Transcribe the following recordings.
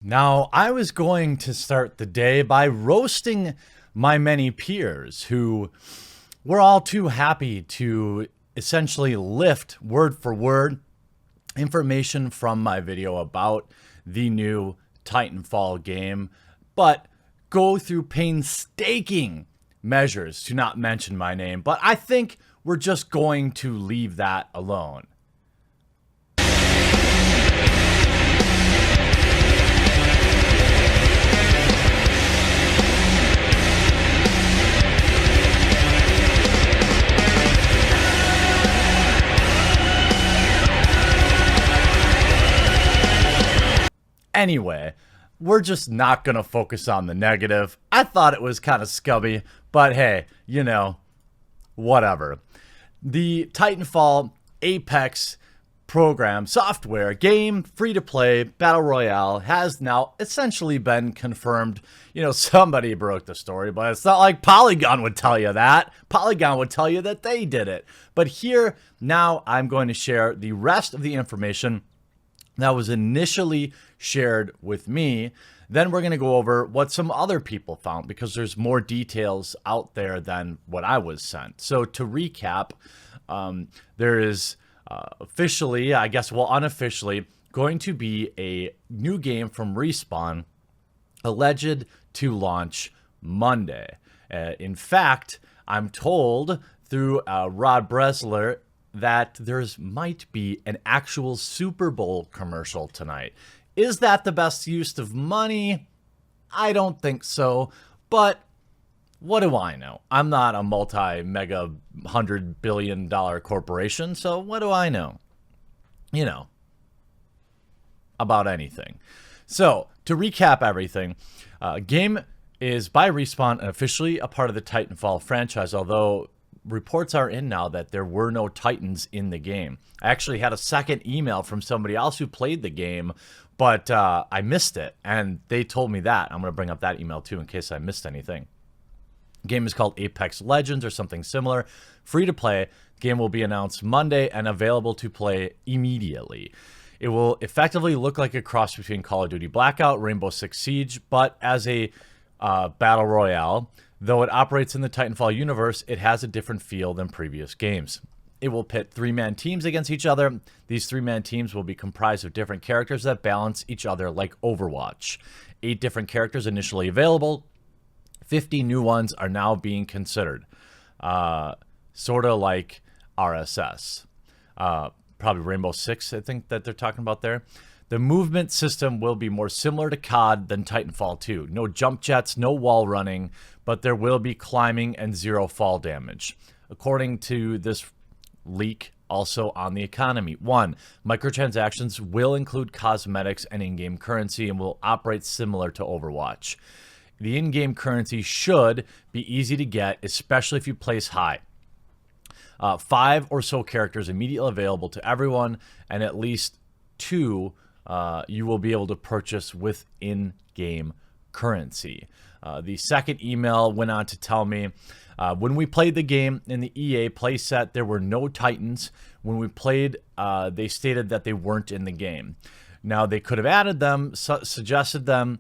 Now, I was going to start the day by roasting my many peers who were all too happy to essentially lift word for word information from my video about the new Titanfall game, but go through painstaking measures to not mention my name. But I think we're just going to leave that alone. Anyway, we're just not going to focus on the negative. I thought it was kind of scummy, but hey, whatever. The Titanfall Apex program, software, game, free-to-play, battle royale has now essentially been confirmed. Somebody broke the story, but it's not like Polygon would tell you that. Polygon would tell you that they did it. But here, now I'm going to share the rest of the information that was initially shared with me. Then we're going to go over what some other people found because there's more details out there than what I was sent. So to recap, there is officially, unofficially, going to be a new game from Respawn alleged to launch Monday. In fact, I'm told through Rod Bresler that there's might be an actual Super Bowl commercial tonight. Is that the best use of money? I don't think so, but what do I know? I'm not a multi-mega $100 billion corporation, so what do I know? About anything. So, to recap everything, game is by Respawn and officially a part of the Titanfall franchise, although reports are in now that there were no Titans in the game. I actually had a second email from somebody else who played the game, but I missed it, and they told me that. I'm going to bring up that email too in case I missed anything. The game is called Apex Legends or something similar. Free to play. Game will be announced Monday and available to play immediately. It will effectively look like a cross between Call of Duty Blackout, Rainbow Six Siege, but as a battle royale. Though it operates in the Titanfall universe, it has a different feel than previous games. It will pit three-man teams against each other. These three-man teams will be comprised of different characters that balance each other like Overwatch. 8 different characters initially available. 50 new ones are now being considered. Sort of like RSS. Probably Rainbow Six, I think that they're talking about there. The movement system will be more similar to COD than Titanfall 2. No jump jets, no wall running, but there will be climbing and 0 fall damage. According to this leak, also on the economy. 1. Microtransactions will include cosmetics and in-game currency and will operate similar to Overwatch. The in-game currency should be easy to get, especially if you place high. 5 or so characters immediately available to everyone, and at least 2 you will be able to purchase with in-game currency. The second email went on to tell me, when we played the game in the EA playset, there were no Titans. When we played, they stated that they weren't in the game. Now, they could have added them, suggested them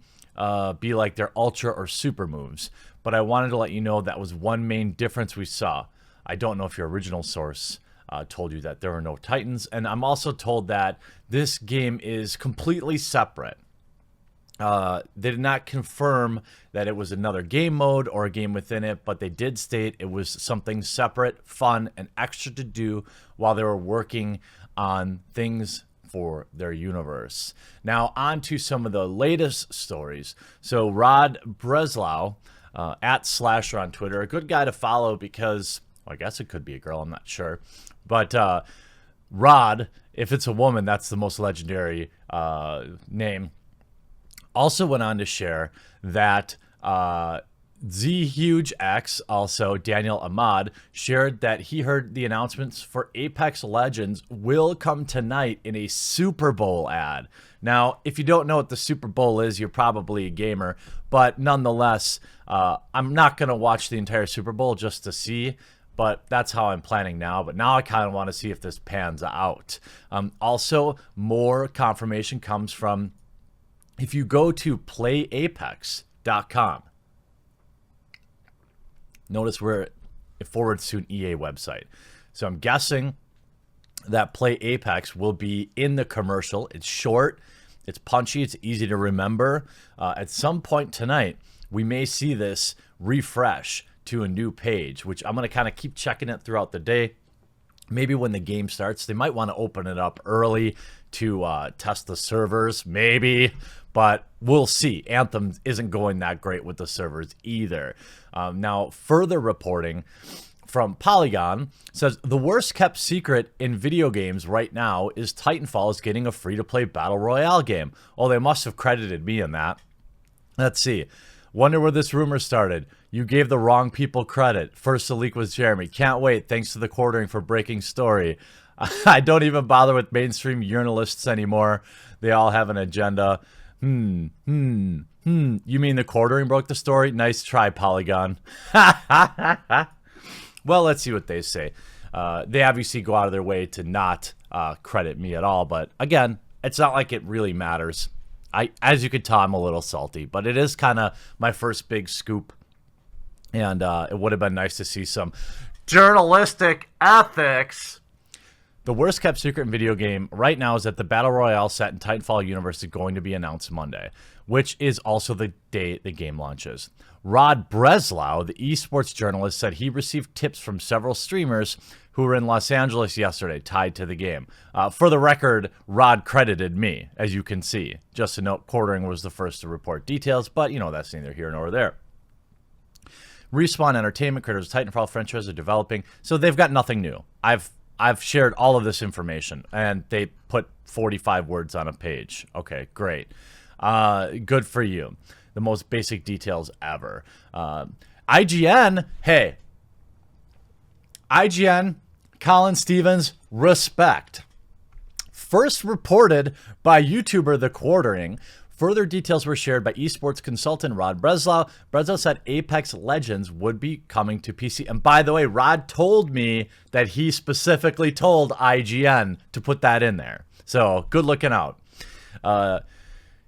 be like their Ultra or Super moves, but I wanted to let you know that was one main difference we saw. I don't know if your original source told you that there are no Titans, and I'm also told that this game is completely separate. They did not confirm that it was another game mode or a game within it, but they did state it was something separate, fun, and extra to do while they were working on things for their universe. Now, on to some of the latest stories. So, Rod Breslau, at Slasher on Twitter, a good guy to follow because, well, I guess it could be a girl, I'm not sure. But Rod, if it's a woman, that's the most legendary name. Also went on to share that ZHugeX, also Daniel Ahmad, shared that he heard the announcements for Apex Legends will come tonight in a Super Bowl ad. Now, if you don't know what the Super Bowl is, you're probably a gamer, but nonetheless, I'm not going to watch the entire Super Bowl just to see, but that's how I'm planning now. But now I kind of want to see if this pans out. Also, more confirmation comes from if you go to playapex.com, notice where it forwards to an EA website. So I'm guessing that Play Apex will be in the commercial. It's short, it's punchy, it's easy to remember. At some point tonight, we may see this refresh to a new page, which I'm going to kind of keep checking it throughout the day. Maybe when the game starts, they might want to open it up early to test the servers, maybe. But we'll see. Anthem isn't going that great with the servers either. Now, further reporting from Polygon says the worst kept secret in video games right now is Titanfall is getting a free-to-play battle royale game. Oh, they must have credited me in that. Let's see. Wonder where this rumor started. You gave the wrong people credit. First the leak was Jeremy. Can't wait. Thanks to the quartering for breaking story. I don't even bother with mainstream journalists anymore. They all have an agenda. You mean the quartering broke the story? Nice try, Polygon. Well, let's see what they say. They obviously go out of their way to not credit me at all. But again, it's not like it really matters. As you could tell, I'm a little salty. But it is kind of my first big scoop. And it would have been nice to see some journalistic ethics. The worst kept secret in video game right now is that the Battle Royale set in Titanfall universe is going to be announced Monday, which is also the day the game launches. Rod Breslau, the esports journalist, said he received tips from several streamers who were in Los Angeles yesterday tied to the game. For the record, Rod credited me, as you can see. Just to note, quartering was the first to report details, but, you know, that's neither here nor there. Respawn Entertainment, creators of Titanfall franchise, are developing, so they've got nothing new. I've shared all of this information, and they put 45 words on a page. Okay, great. Good for you. The most basic details ever. IGN, hey. IGN, Colin Stevens, respect. First reported by YouTuber The Quartering. Further details were shared by esports consultant Rod Breslau. Breslau said Apex Legends would be coming to PC. And by the way, Rod told me that he specifically told IGN to put that in there. So good looking out.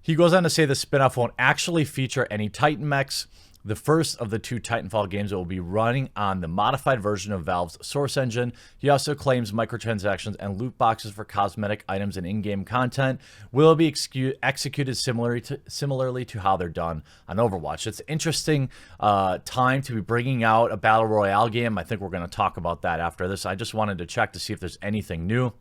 He goes on to say the spinoff won't actually feature any Titan mechs. The first of the two Titanfall games will be running on the modified version of Valve's Source Engine. He also claims microtransactions and loot boxes for cosmetic items and in-game content will be executed similarly to how they're done on Overwatch. It's an interesting time to be bringing out a Battle Royale game. I think we're going to talk about that after this. I just wanted to check to see if there's anything new.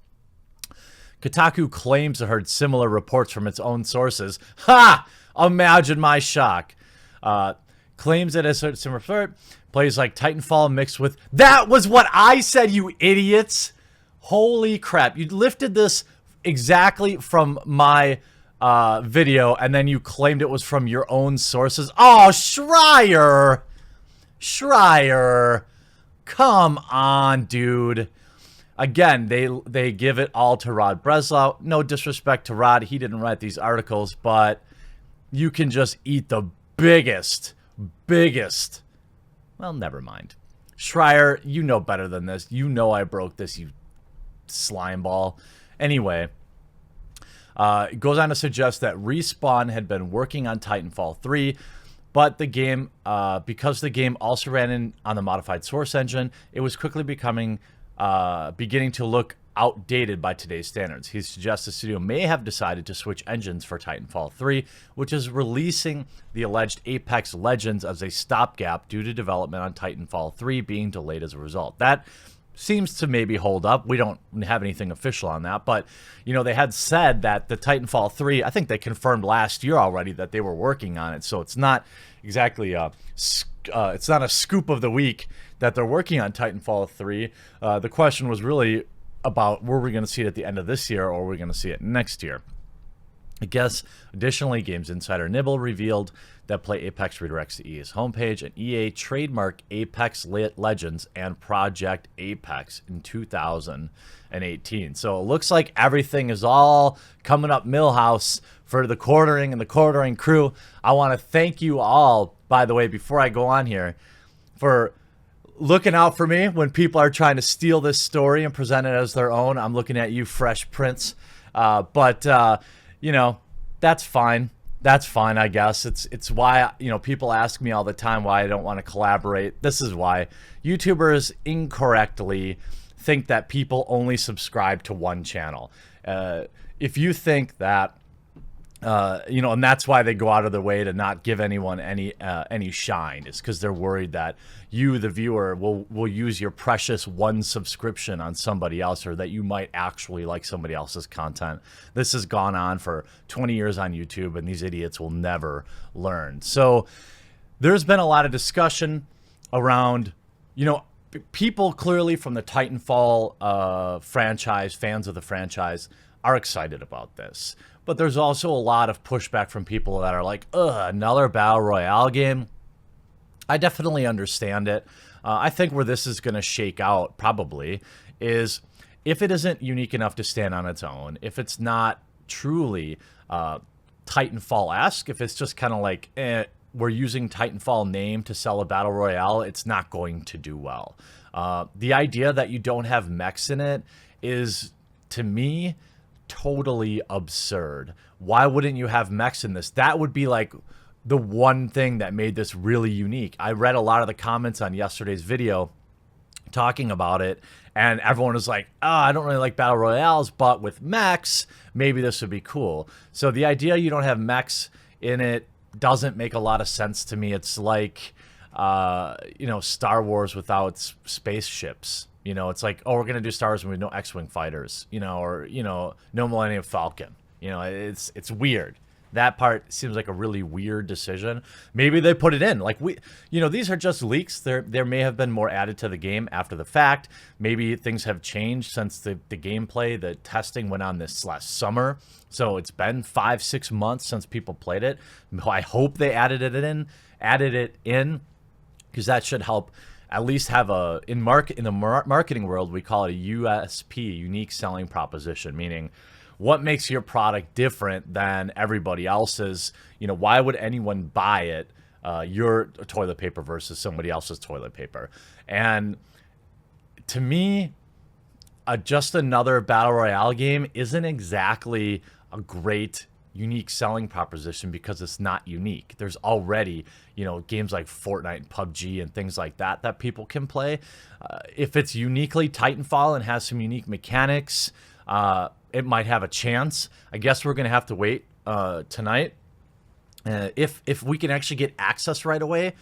Kotaku claims to have heard similar reports from its own sources. Ha! Imagine my shock. Claims that as a similar plays like Titanfall mixed with... That was what I said, you idiots! Holy crap. You lifted this exactly from my video, and then you claimed it was from your own sources. Oh, Schreier! Schreier! Come on, dude. Again, they give it all to Rod Breslau. No disrespect to Rod. He didn't write these articles, but you can just eat the biggest... Well, never mind. Schreier, you know better than this. You know I broke this, you slime ball. Anyway, it goes on to suggest that Respawn had been working on Titanfall 3, but the game, because the game also ran on the modified Source Engine, it was quickly beginning to look outdated by today's standards. He suggests the studio may have decided to switch engines for Titanfall 3, which is releasing the alleged Apex Legends as a stopgap due to development on Titanfall 3 being delayed as a result. That seems to maybe hold up. We don't have anything official on that, but you know, they had said that the Titanfall 3, I think they confirmed last year already that they were working on it, so it's not exactly it's not a scoop of the week that they're working on Titanfall 3. The question was really about were we going to see it at the end of this year or were we going to see it next year. I guess, additionally, Games Insider Nibble revealed that Play Apex redirects to EA's homepage, and EA trademarked Apex Legends and Project Apex in 2018. So it looks like everything is all coming up Millhouse for the Quartering and the Quartering crew. I want to thank you all, by the way, before I go on here, for looking out for me when people are trying to steal this story and present it as their own. I'm looking at you, Fresh Prince. But you know, that's fine. That's fine, I guess. It's why, people ask me all the time why I don't want to collaborate. This is why. YouTubers incorrectly think that people only subscribe to one channel. If you think that, and that's why they go out of their way to not give anyone any shine, is because they're worried that you, the viewer, will use your precious one subscription on somebody else, or that you might actually like somebody else's content. This has gone on for 20 years on YouTube, and these idiots will never learn. So there's been a lot of discussion around, people clearly from the Titanfall franchise, fans of the franchise, are excited about this. But there's also a lot of pushback from people that are like, ugh, another Battle Royale game. I definitely understand it. I think where this is going to shake out probably is if it isn't unique enough to stand on its own, if it's not truly Titanfall-esque, if it's just kind of like, we're using Titanfall name to sell a Battle Royale, it's not going to do well. The idea that you don't have mechs in it is, to me, totally absurd. Why wouldn't you have mechs in this? That would be like the one thing that made this really unique. I read a lot of the comments on yesterday's video talking about it, and everyone was like, I don't really like battle royales, but with mechs, maybe this would be cool. So the idea you don't have mechs in it doesn't make a lot of sense to me. It's like, Star Wars without spaceships. It's like, we're going to do Star Wars with no X-Wing fighters, or, no Millennium Falcon. It's weird. That part seems like a really weird decision. Maybe they put it in. Like, these are just leaks. There may have been more added to the game after the fact. Maybe things have changed since the gameplay, the testing went on this last summer. So it's been 5-6 months since people played it. I hope they added it in, because that should help at least have in the marketing world, we call it a USP, unique selling proposition, meaning what makes your product different than everybody else's. Why would anyone buy it, your toilet paper versus somebody else's toilet paper? And to me, just another Battle Royale game isn't exactly a great unique selling proposition, because it's not unique. There's already, games like Fortnite and PUBG and things like that people can play. If it's uniquely Titanfall and has some unique mechanics, it might have a chance. I guess we're going to have to wait tonight. If we can actually get access right away,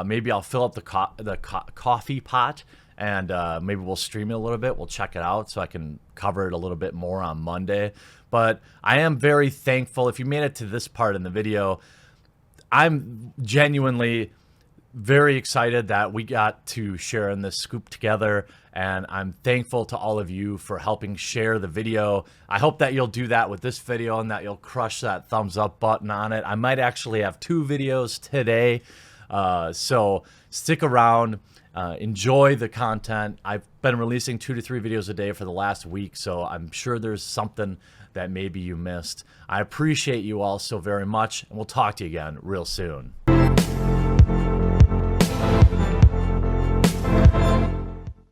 maybe I'll fill up the coffee pot, and maybe we'll stream it a little bit. We'll check it out so I can cover it a little bit more on Monday. But I am very thankful. If you made it to this part in the video, I'm genuinely very excited that we got to share in this scoop together, and I'm thankful to all of you for helping share the video. I hope that you'll do that with this video, and that you'll crush that thumbs up button on it. I might actually have 2 videos today, so stick around. Enjoy the content. I've been releasing 2 to 3 videos a day for the last week, so I'm sure there's something that maybe you missed. I appreciate you all so very much, and we'll talk to you again real soon.